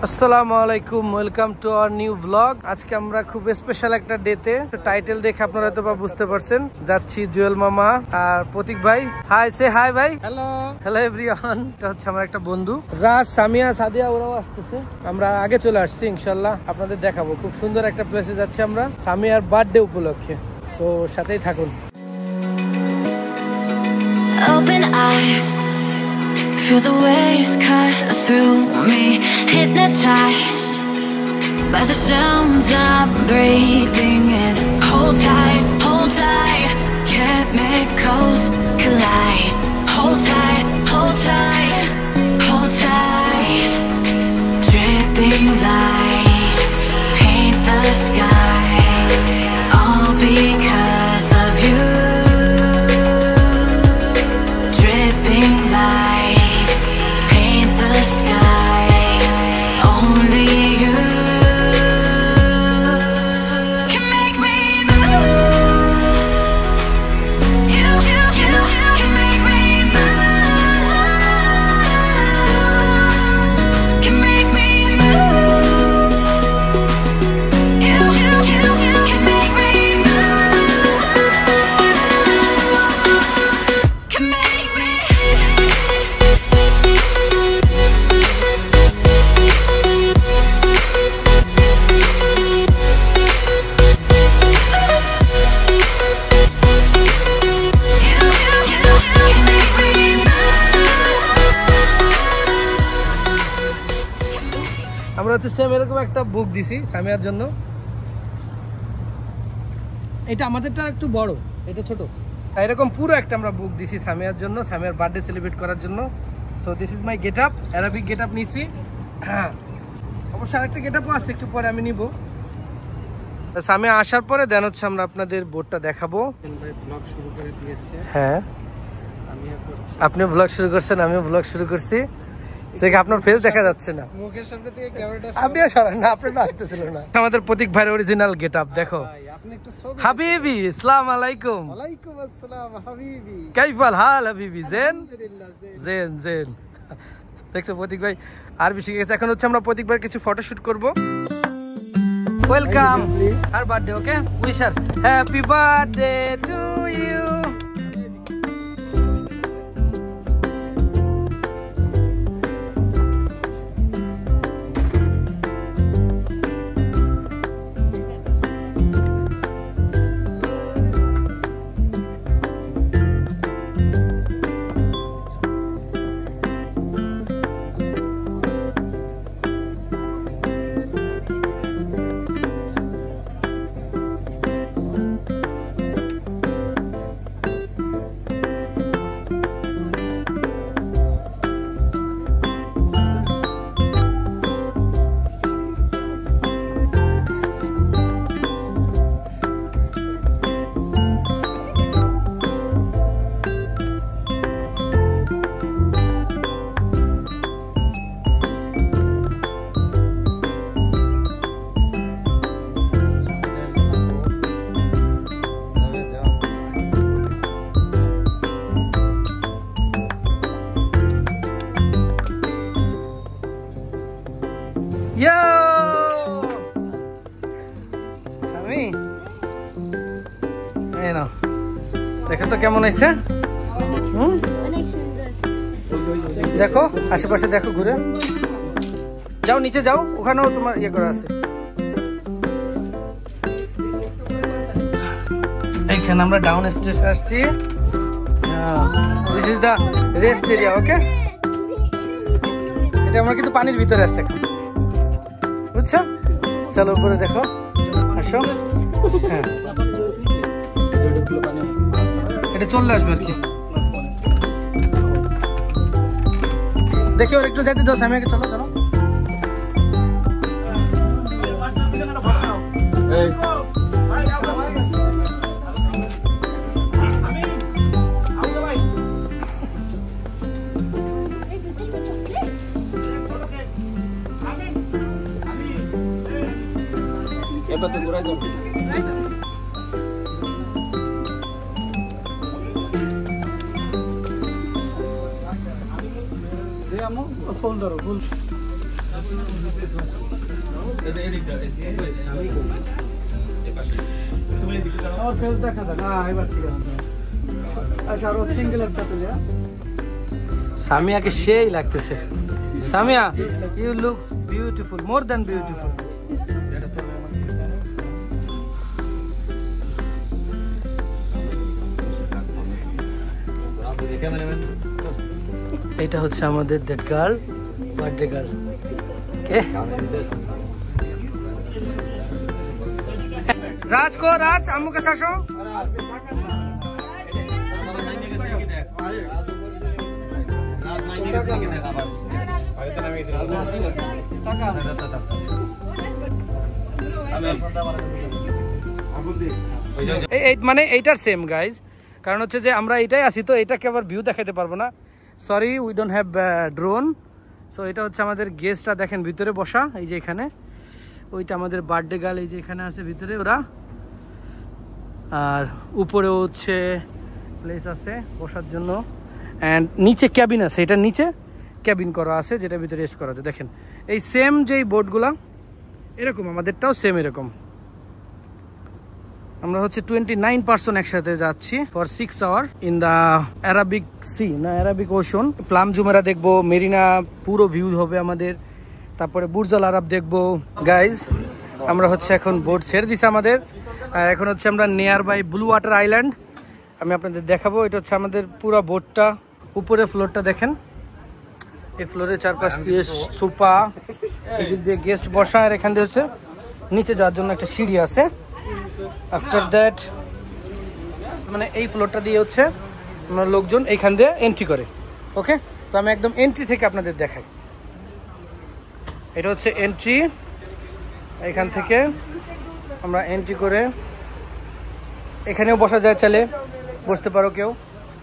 আসসালামু আলাইকুম, welcome to our new blog. আজকে আমরা খুব স্পেশাল একটা ডেতে, টাইটেল দেখে আপনারা তো বুঝতে পারছেন, যাচ্ছি জুয়েল মামা আর প্রতীক ভাই। হাই, সে হাই ভাই। Hello hello everyone. এটা হচ্ছে আমার একটা বন্ধু রাজ, সামিয়া, সাদিয়া, ওরাও আসতেছে। আমরা আগে চলে আসছি, ইনশাল্লাহ আপনাদের দেখাবো। খুব সুন্দর একটা প্লেসে যাচ্ছি আমরা সামিয়ার বার্থডে উপলক্ষে, তো সাথেই থাকুন। Open eye, feel the waves cut through me, hypnotized by the sounds I'm breathing in. Hold tight, chemicals collide. Hold tight, hold tight, hold tight. Dripping lights paint the skies, all because of you. Dripping lights paint the skies, only you can make me move. You can make me move. Can make me move. You can make me move. Can make me. আমরা হচ্ছে same এরকম একটা বুক দিছি সামিয়ার জন্য। এটা আমাদেরটা একটু বড়, এটা ছোট। এরকম পুরো একটা আমরা বুক দিছি সামিয়ার জন্য, সামিয়ার বার্থডে সেলিব্রেট করার জন্য। So this is my get up, Arabic get up নিছি। অবশ্য আরেকটা গেট আপও আছে, একটু পরে আমি নিব। সামিয়া আসার পরে দেন হচ্ছে আমরা আপনাদের বোর্ডটা দেখাবো। হ্যাঁ, আপনি ব্লগ শুরু করছেন, আমিও ব্লগ শুরু করছি। আপনার ফেস দেখা যাচ্ছে না, মুখের সামনে থেকে ক্যামেরাটা আপনি সরান না, আপনি আসতেছিল না। আমাদের প্রতীক ভাইয়ের অরিজিনাল গেটআপ দেখো। হাবিবি, আসসালামু আলাইকুম। ওয়ালাইকুম আসসালাম হাবিবি, কাইফাল হাল হাবিবি? জেন জেন জেন। দেখছো প্রতীক ভাই আর বেশি গেছে। এখন হচ্ছে আমরা প্রতীক ভাইয়ের কিছু ফটোশুট করব। ওয়েলকাম আর birthday, okay wisher happy birthday to you. Yo! Sami, এই নাও, দেখো তো কেমন হয়েছে। দেখো আশেপাশে, দেখো ঘুরে যাও, নিচে যাও, ওখানেও তোমার ইয়ে করা আছে। এইখানে আমরা ডাউন স্টেশন আসছি। This is the rest area, okay. এটা আমরা কিন্তু পানির ভিতরে আছে এখন, বুঝছো? চলো উপরে দেখো, আসো। হ্যাঁ, এটা চলে আসবে আর কি। দেখি ওর একটু যাইতে দাও সামিয়াকে। চলো চলো। এবার তো ঘুরাই দাও। ফুল ধরো, ফুল আমার ফেস দেখা যাক। হ্যাঁ এবার ঠিক আছে। আচ্ছা আর সিঙ্গেলের চাপলে সামিয়াকে সেই লাগতেছে। Samia you looks beautiful, more than beautiful. এটা হচ্ছে আমাদের দ্যাট গার্ল, বার্থডে গার্ল। কে राज को राज अम्मू के साथ মানে এইটার সেম গাইজ, কারণ হচ্ছে যে আমরা এটাই আছি তো এটাকে আবার ভিউ দেখাতে পারবো না, sorry we don't have drone. So এটা হচ্ছে আমাদের গেস্টটা, দেখেন ভিতরে বসা, এই যে এখানে ওইটা আমাদের বার্থডে গার্ল, এই যে এখানে আছে ভিতরে ওরা, আর উপরেও হচ্ছে প্লেস আছে বসার জন্য, অ্যান্ড নিচে ক্যাবিন আছে, এটার নিচে ক্যাবিন করা আছে যেটা ভিতরে রেস্ট করা আছে। দেখেন এই সেম যেই বোটগুলা এরকম, আমাদেরটাও সেম এরকম। আমরা হচ্ছে 29 পার্সন একসাথে যাচ্ছি for 6 hour in the Arabic sea, না অ্যারাবিক ওশন। প্লাম জুমেরা দেখবো, মেরিনা পুরো ভিউ হবে আমাদের, তারপরে বুর্জ আল আরব দেখবো। গাইজ আমরা হচ্ছে এখন বোট ছেড়ে দিছে আমাদের, আর এখন হচ্ছে আমরা near by Blue water Island আমি আপনাদের দেখাবো। এটা হচ্ছে আমাদের পুরো বোটটা, উপরে ফ্লোরটা দেখেন, এই ফ্লোরের চারপাশ দিয়ে সোফা, এদিক দিয়ে গেস্ট বসা, আর এখান দিয়ে হচ্ছে নিচে যাওয়ার জন্য একটা সিঁড়ি আছে। আফটার দ্যাট মানে এই ফ্লোরটা দিয়ে হচ্ছে লোকজন এইখান দিয়ে এন্ট্রি করে। ওকে, তো আমি একদম এন্ট্রি থেকে আপনাদের দেখাই। এটা হচ্ছে এন্ট্রি, এখান থেকে আমরা এন্ট্রি করে এখানেও বসা যায়, চাইলে বসতে পারো কেউ,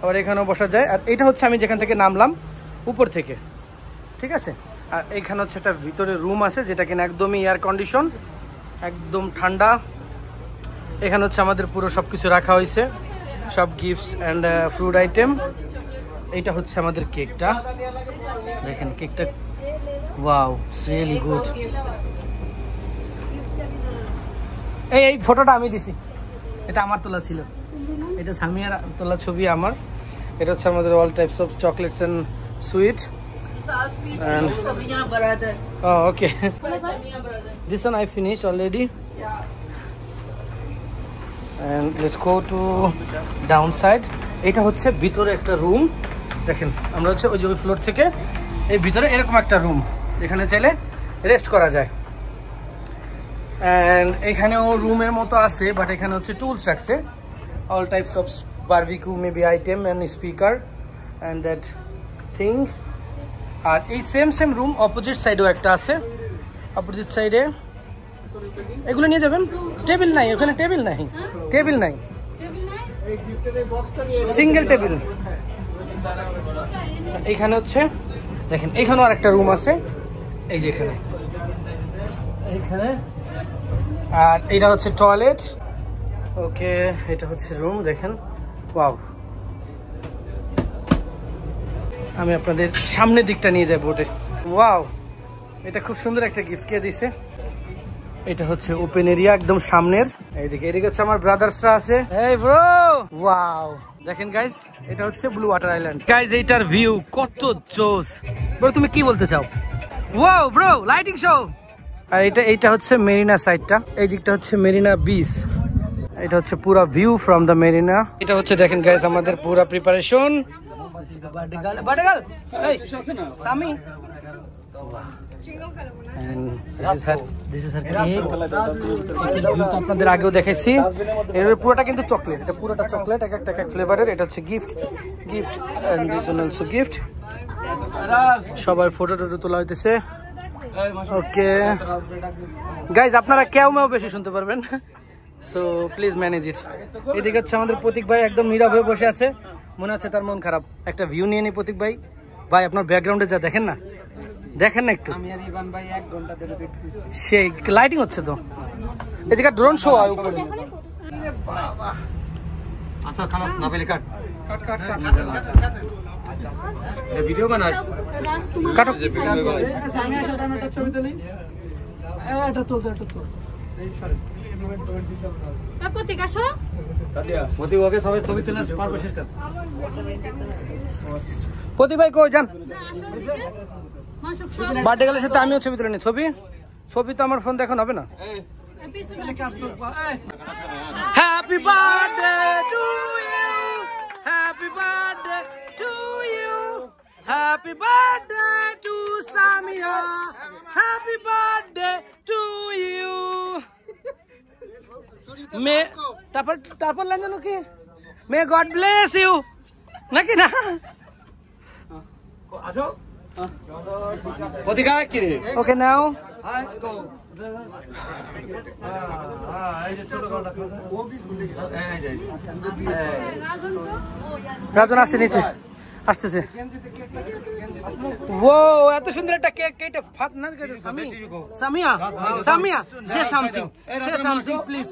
আবার এখানেও বসা যায়। আর এটা হচ্ছে আমি যেখান থেকে নামলাম উপর থেকে, ঠিক আছে। আর এইখানে হচ্ছে একটা ভিতরে রুম আছে যেটা কিনা একদমই এয়ার কন্ডিশন, একদম ঠান্ডা। এখানে হচ্ছে আমাদের পুরো সব কিছু রাখা হয়েছে, সব গিফটস অ্যান্ড ফ্রুট আইটেম। এইটা হচ্ছে আমাদের কেকটা, দেখেন কেকটা, ওয়াও রিয়েলি গুড। এই ফটোটা আমি দিছি, এটা আমার তোলা ছিল, এটা সামিয়ার তোলা ছবি আমার। এটা হচ্ছে আমাদের all types of chocolates and sweet. Oh, okay. This one I finished already. And let's go to downside. এটা হচ্ছে ভিতরে একটা রুম, দেখেন আমরা হচ্ছে ওই যে ওই ফ্লোর থেকে এই ভিতরে এরকম একটা রুম, এখানে চাইলে রেস্ট করা যায়। অ্যান্ড এখানেও রুমের মতো আছে, বাট এখানে হচ্ছে টুলস রাখছে, all types of barbecue maybe item and speaker and that thing. আর এই সেম রুম অপোজিট সাইডেও একটা আছে, অপোজিট সাইডে এগুলো নিয়ে যাবেন। টেবিল নাই ওখানে, টেবিল নাই, টেবিল নাই, সিঙ্গেল টেবিল। এইখানে হচ্ছে দেখেন এইখানেও আর একটা রুম আছে, এই যে এখানে, এইখানে। আর এটা হচ্ছে টয়লেট। ওকে, এটা হচ্ছে রুম, দেখেন ওয়াও। আমি আপনাদের সামনের দিকটা নিয়ে যাই বোটে। ওয়াও, এটা খুব সুন্দর একটা গিফট কে দিছে। এটা হচ্ছে ওপেন এরিয়া একদম সামনের, এইদিকে এদিকে হচ্ছে আমার ব্রাদার্সরা আছে। এই ব্রো, ওয়াও দেখেন গাইজ, এটা হচ্ছে ব্লু ওয়াটার আইল্যান্ড। গাইজ এইটার ভিউ কত জোস। ব্রো তুমি কি বলতে চাও? Wow bro, lighting show. আর এইটা হচ্ছে মেরিনা সাইডটা, এই দিকটা হচ্ছে মেরিনা বিচ। এটা হচ্ছে পুরা ভিউ ফ্রম দ্য মেরিনা। এটা হচ্ছে দেখেন গাইজ আমাদের পুরা প্রিপারেশন। আপনাদের আগেও দেখাইছি, এর পুরোটা কিন্তু চকলেট, এটা পুরোটা চকলেট, এক একটা এক ফ্লেভারের। এটা হচ্ছে গিফট, গিফট। সবার ফটো টটো তোলা হইতেছে। ওকে গাইজ, আপনারা কেউ বেশি শুনতে পারবেন, সো প্লিজ ম্যানেজ ইট। এদিকে হচ্ছে আমাদের প্রতীক ভাই একদম নীরব হয়ে বসে আছে, মনে হচ্ছে তার মন খারাপ। একটা ভিউ নিয়ে নি প্রতীক ভাই। ভাই আপনার ব্যাকগ্রাউন্ডে যা দেখেন না, দেখেন না একটু, সেই লাইটিং হচ্ছে তো, এই জায়গা ড্রোন শো হয় উপরে। আচ্ছা খালাস না পেলে কাট। ভিডিও বানাস কাটো আমি আসলে আমি একটা ছবি তুলি এটা তুলতে এই সরে প্রতীক আসো প্রতীক ওকে সবাই ছবি তুলে পারবো শেষ কর প্রতীক ভাই কই যান মাসুক বার্থডে গেলের সাথে আমিও ছবি তুলে নি ছবি তো আমার ফোন দেখুন হবে না happy birthday to you happy birthday to you happy birthday to Samia happy birthday to you may তারপর লাইন জানো কি মে গড ব্লেস ইউ নাকি না আসো প্রতীক আয় কি রে ওকে নাও আয় তো এই যে ছোট গলা ও भी ভুলে গেল এই যাই রাজন আসছে নিচে আসতেছে ও এত সুন্দর একটা কেক কেটে ফাত না কেটে Samia Samia say something please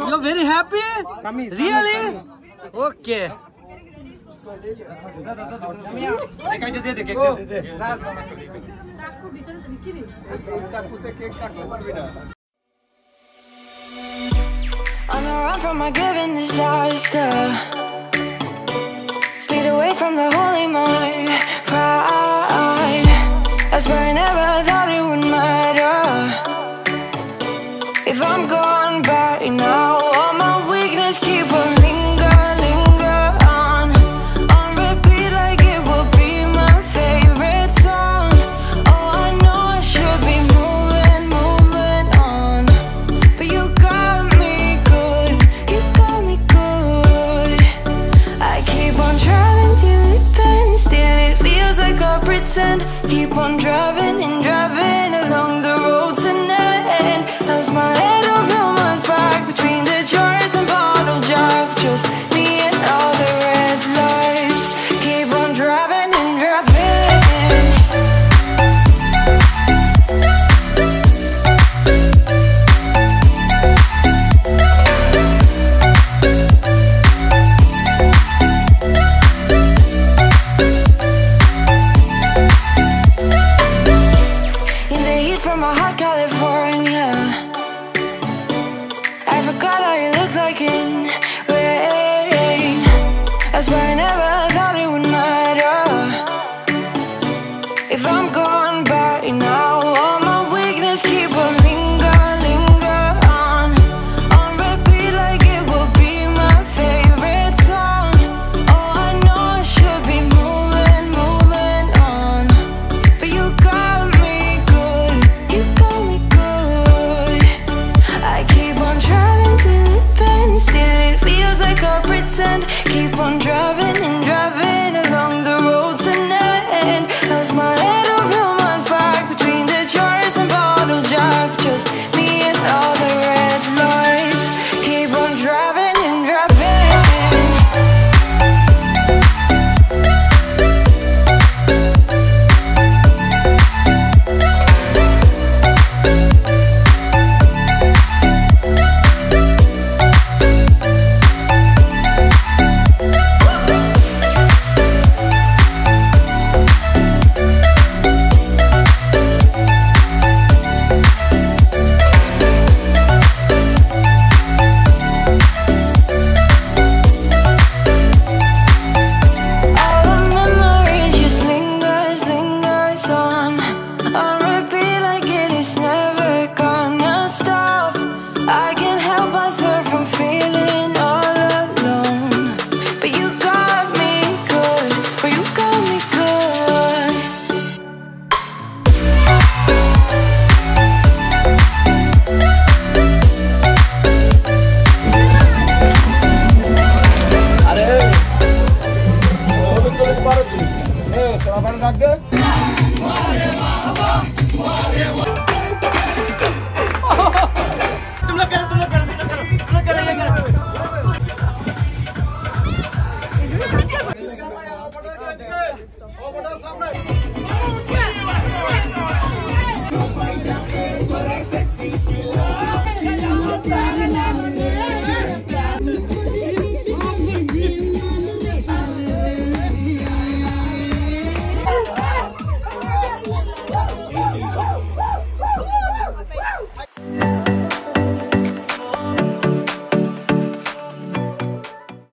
you very happy really okay কাইটা দে দে কেক দে দে চাকুতে কেক কাটতে পারবি না On a run from my given disaster, speed away from the holy mind, pride. I swear I never thought it would matter if I'm gone by now. All my weakness keep on linger on repeat like it will be my favorite song. Oh, I know I should be moving on, but you got me good. You got me good. I keep on driving till it bends, still it feels like I pretend. Keep on driving and driving along the road tonight. Lost my head over my back between the jars and bottle jack. Just me and all the red lights. Keep on driving and driving. In the heat from my hot California, I forgot how you looked like in rain. I swear I never thought it would matter if I'm gone by now. All my weakness keep on linger on repeat like it will be my favorite song. Oh, I know I should be moving on, but you got me good. You got me good. Bye.